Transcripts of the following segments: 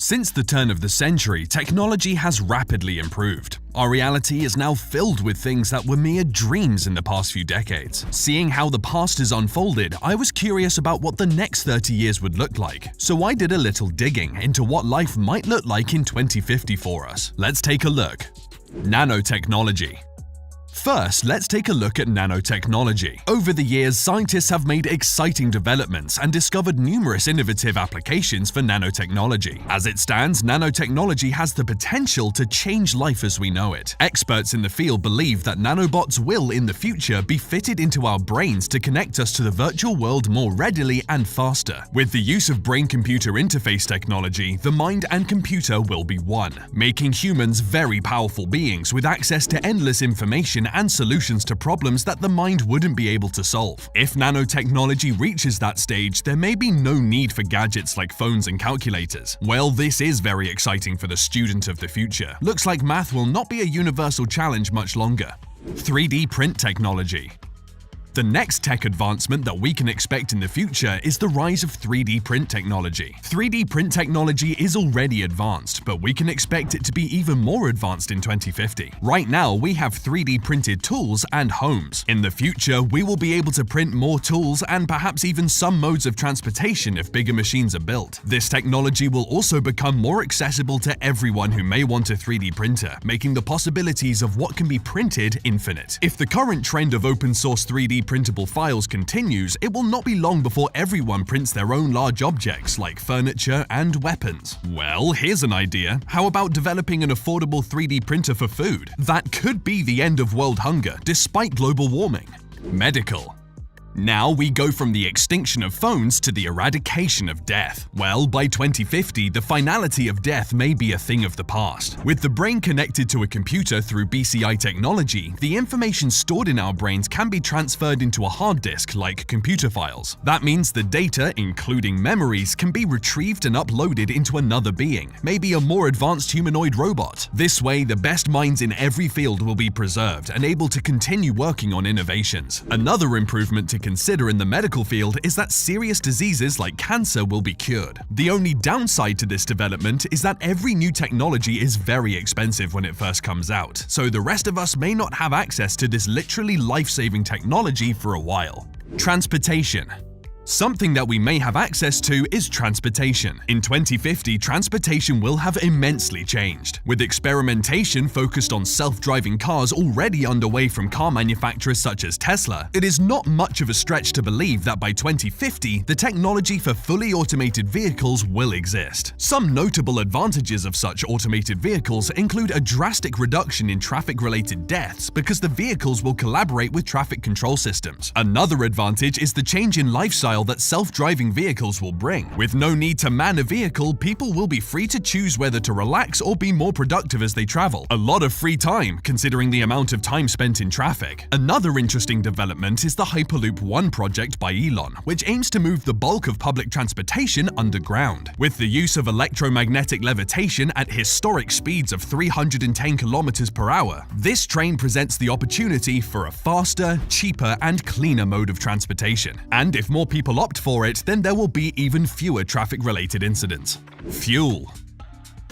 Since the turn of the century, technology has rapidly improved. Our reality is now filled with things that were mere dreams in the past few decades. Seeing how the past has unfolded, I was curious about what the next 30 years would look like. So I did a little digging into what life might look like in 2050 for us. Let's take a look. Nanotechnology. First, let's take a look at nanotechnology. Over the years, scientists have made exciting developments and discovered numerous innovative applications for nanotechnology. As it stands, nanotechnology has the potential to change life as we know it. Experts in the field believe that nanobots will, in the future, be fitted into our brains to connect us to the virtual world more readily and faster. With the use of brain-computer interface technology, the mind and computer will be one, making humans very powerful beings with access to endless information and solutions to problems that the mind wouldn't be able to solve. If nanotechnology reaches that stage, there may be no need for gadgets like phones and calculators. Well, this is very exciting for the student of the future. Looks like math will not be a universal challenge much longer. 3D print technology. The next tech advancement that we can expect in the future is the rise of 3D print technology. 3D print technology is already advanced, but we can expect it to be even more advanced in 2050. Right now, we have 3D printed tools and homes. In the future, we will be able to print more tools and perhaps even some modes of transportation if bigger machines are built. This technology will also become more accessible to everyone who may want a 3D printer, making the possibilities of what can be printed infinite. If the current trend of open source 3D printable files continues, it will not be long before everyone prints their own large objects like furniture and weapons. Well, here's an idea. How about developing an affordable 3D printer for food? That could be the end of world hunger despite global warming. Medical. Now we go from the extinction of phones to the eradication of death. Well, by 2050, the finality of death may be a thing of the past. With the brain connected to a computer through BCI technology, the information stored in our brains can be transferred into a hard disk like computer files. That means the data, including memories, can be retrieved and uploaded into another being, maybe a more advanced humanoid robot. This way, the best minds in every field will be preserved and able to continue working on innovations. Another improvement to consider in the medical field is that serious diseases like cancer will be cured. The only downside to this development is that every new technology is very expensive when it first comes out, so the rest of us may not have access to this literally life-saving technology for a while. Transportation. Something that we may have access to is transportation. In 2050, transportation will have immensely changed. With experimentation focused on self-driving cars already underway from car manufacturers such as Tesla, it is not much of a stretch to believe that by 2050, the technology for fully automated vehicles will exist. Some notable advantages of such automated vehicles include a drastic reduction in traffic-related deaths because the vehicles will collaborate with traffic control systems. Another advantage is the change in lifestyle that self-driving vehicles will bring. With no need to man a vehicle, people will be free to choose whether to relax or be more productive as they travel. A lot of free time, considering the amount of time spent in traffic. Another interesting development is the Hyperloop One project by Elon, which aims to move the bulk of public transportation underground. With the use of electromagnetic levitation at historic speeds of 310 kilometers per hour, this train presents the opportunity for a faster, cheaper, and cleaner mode of transportation. And if more people opt for it, then there will be even fewer traffic-related incidents. Fuel.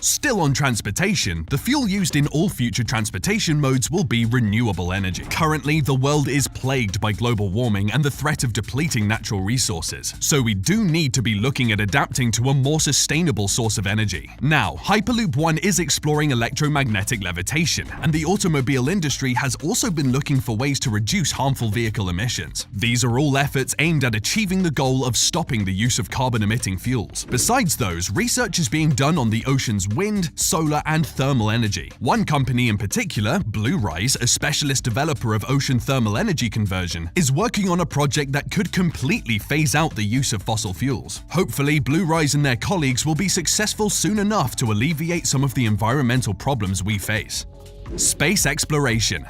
Still on transportation, the fuel used in all future transportation modes will be renewable energy. Currently, the world is plagued by global warming and the threat of depleting natural resources, so we do need to be looking at adapting to a more sustainable source of energy. Now, Hyperloop One is exploring electromagnetic levitation, and the automobile industry has also been looking for ways to reduce harmful vehicle emissions. These are all efforts aimed at achieving the goal of stopping the use of carbon-emitting fuels. Besides those, research is being done on the ocean's wind, solar, and thermal energy. One company in particular, Bluerise, a specialist developer of ocean thermal energy conversion, is working on a project that could completely phase out the use of fossil fuels. Hopefully, Bluerise and their colleagues will be successful soon enough to alleviate some of the environmental problems we face. Space exploration.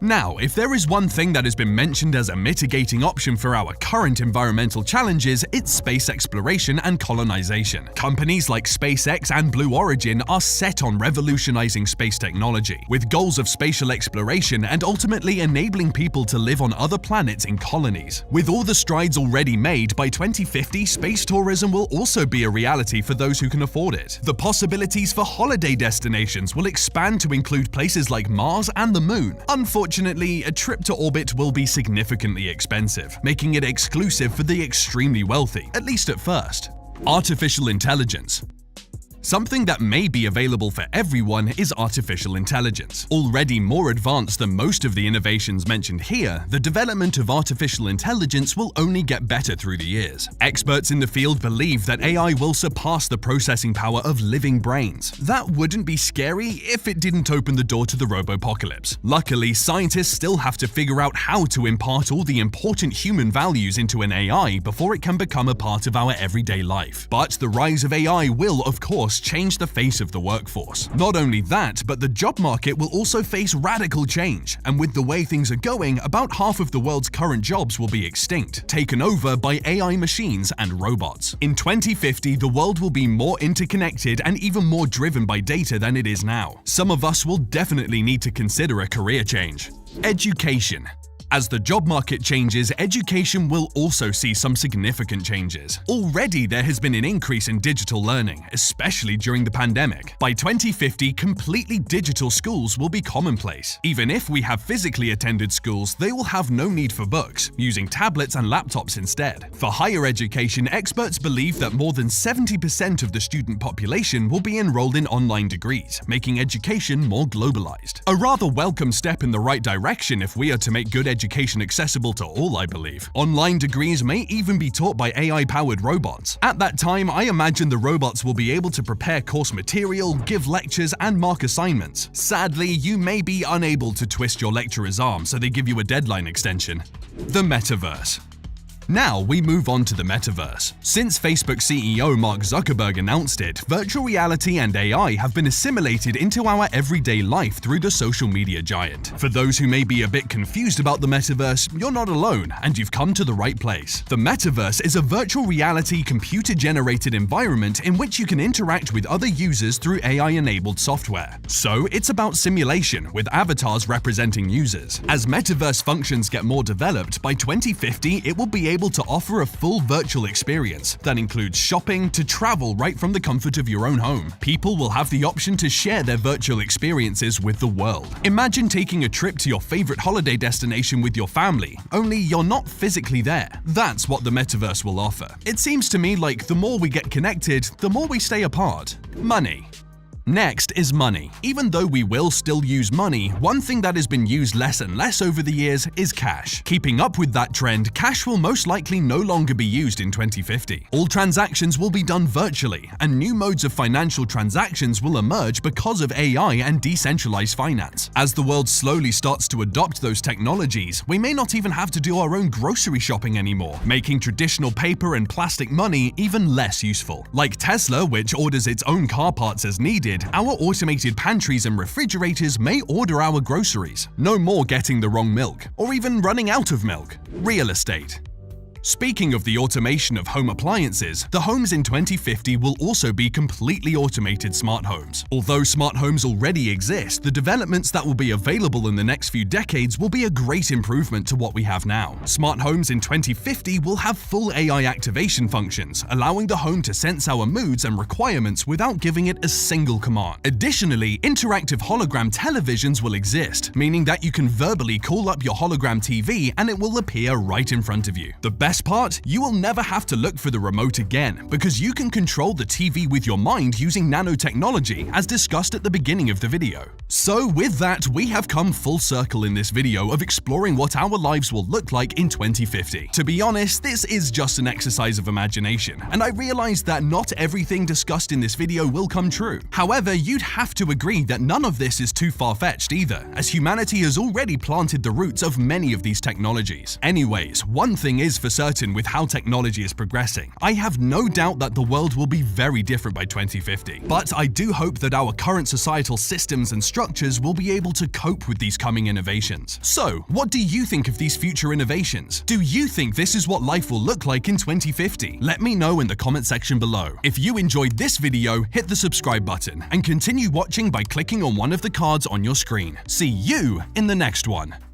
Now, if there is one thing that has been mentioned as a mitigating option for our current environmental challenges, it's space exploration and colonization. Companies like SpaceX and Blue Origin are set on revolutionizing space technology, with goals of spatial exploration and ultimately enabling people to live on other planets in colonies. With all the strides already made, by 2050, space tourism will also be a reality for those who can afford it. The possibilities for holiday destinations will expand to include places like Mars and the Moon. Unfortunately, a trip to orbit will be significantly expensive, making it exclusive for the extremely wealthy, at least at first. Artificial intelligence. Something that may be available for everyone is artificial intelligence. Already more advanced than most of the innovations mentioned here, the development of artificial intelligence will only get better through the years. Experts in the field believe that AI will surpass the processing power of living brains. That wouldn't be scary if it didn't open the door to the robopocalypse. Luckily, scientists still have to figure out how to impart all the important human values into an AI before it can become a part of our everyday life. But the rise of AI will, of course, change the face of the workforce. Not only that, but the job market will also face radical change, and with the way things are going, about half of the world's current jobs will be extinct, taken over by AI machines and robots. In 2050, the world will be more interconnected and even more driven by data than it is now. Some of us will definitely need to consider a career change. Education. As the job market changes, education will also see some significant changes. Already there has been an increase in digital learning, especially during the pandemic. By 2050, completely digital schools will be commonplace. Even if we have physically attended schools, they will have no need for books, using tablets and laptops instead. For higher education, experts believe that more than 70% of the student population will be enrolled in online degrees, making education more globalized. A rather welcome step in the right direction if we are to make good education accessible to all, I believe. Online degrees may even be taught by AI-powered robots. At that time, I imagine the robots will be able to prepare course material, give lectures, and mark assignments. Sadly, you may be unable to twist your lecturer's arm, so they give you a deadline extension. The metaverse. Now we move on to the metaverse. Since Facebook CEO Mark Zuckerberg announced it, virtual reality and AI have been assimilated into our everyday life through the social media giant. For those who may be a bit confused about the metaverse, you're not alone, and you've come to the right place. The metaverse is a virtual reality computer-generated environment in which you can interact with other users through AI-enabled software. So it's about simulation, with avatars representing users. As metaverse functions get more developed, by 2050 it will be able to offer a full virtual experience that includes shopping to travel right from the comfort of your own home. People will have the option to share their virtual experiences with the world. Imagine taking a trip to your favorite holiday destination with your family, only you're not physically there. That's what the metaverse will offer. It seems to me like the more we get connected, the more we stay apart. Money. Next is money. Even though we will still use money, one thing that has been used less and less over the years is cash. Keeping up with that trend, cash will most likely no longer be used in 2050. All transactions will be done virtually, and new modes of financial transactions will emerge because of AI and decentralized finance. As the world slowly starts to adopt those technologies, we may not even have to do our own grocery shopping anymore, making traditional paper and plastic money even less useful. Like Tesla, which orders its own car parts as needed, our automated pantries and refrigerators may order our groceries. No more getting the wrong milk, or even running out of milk. Real estate. Speaking of the automation of home appliances, the homes in 2050 will also be completely automated smart homes. Although smart homes already exist, the developments that will be available in the next few decades will be a great improvement to what we have now. Smart homes in 2050 will have full AI activation functions, allowing the home to sense our moods and requirements without giving it a single command. Additionally, interactive hologram televisions will exist, meaning that you can verbally call up your hologram TV and it will appear right in front of you. The best part, you will never have to look for the remote again, because you can control the TV with your mind using nanotechnology, as discussed at the beginning of the video. So with that, we have come full circle in this video of exploring what our lives will look like in 2050. To be honest, this is just an exercise of imagination, and I realize that not everything discussed in this video will come true. However, you'd have to agree that none of this is too far-fetched either, as humanity has already planted the roots of many of these technologies. Anyways, one thing is for certain, certain with how technology is progressing. I have no doubt that the world will be very different by 2050. But I do hope that our current societal systems and structures will be able to cope with these coming innovations. So, what do you think of these future innovations? Do you think this is what life will look like in 2050? Let me know in the comment section below. If you enjoyed this video, hit the subscribe button and continue watching by clicking on one of the cards on your screen. See you in the next one.